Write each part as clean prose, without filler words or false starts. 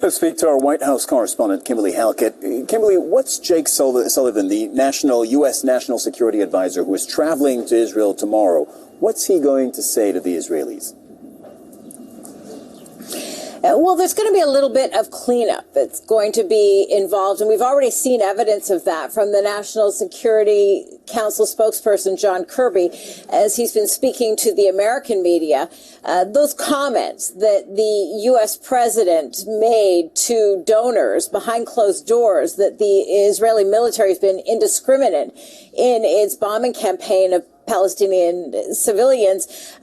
Let's speak to our White House correspondent, Kimberly Halket. Kimberly, what's Jake Sullivan, the U.S. National Security Advisor who is traveling to Israel tomorrow, what's he going to say to the Israelis? Well, there's going to be a little bit of cleanup that's going to be involved, and we've already seen evidence of that from the National Security Council spokesperson, John Kirby, as he's been speaking to the American media. Those comments that the U.S. president made to donors behind closed doors, that the Israeli military has been indiscriminate in its bombing campaign of Palestinian civilians,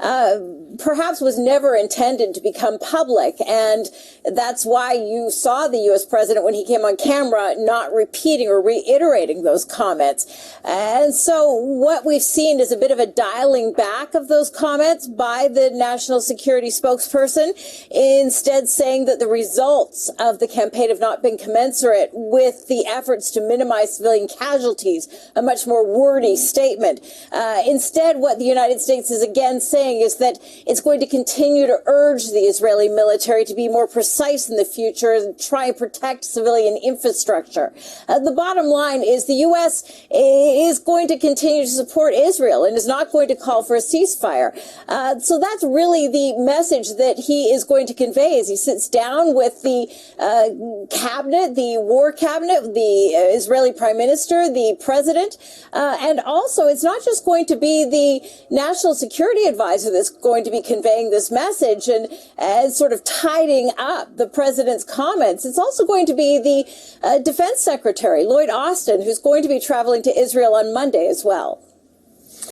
perhaps was never intended to become public. And that's why you saw the U.S. president, when he came on camera, not repeating or reiterating those comments. And so what we've seen is a bit of a dialing back of those comments by the national security spokesperson, instead saying that the results of the campaign have not been commensurate with the efforts to minimize civilian casualties, a much more wordy statement. Instead, what the United States is again saying is that it's going to continue to urge the Israeli military to be more precise in the future and try and protect civilian infrastructure. The bottom line is the U.S. is going to continue to support Israel and is not going to call for a ceasefire. So that's really the message that he is going to convey as he sits down with the cabinet, the war cabinet, the Israeli prime minister, the president, and also it's not just going to be the national security advisor that's going to be conveying this message and sort of tidying up the president's comments. It's also going to be the defense secretary, Lloyd Austin, who's going to be traveling to Israel on Monday as well.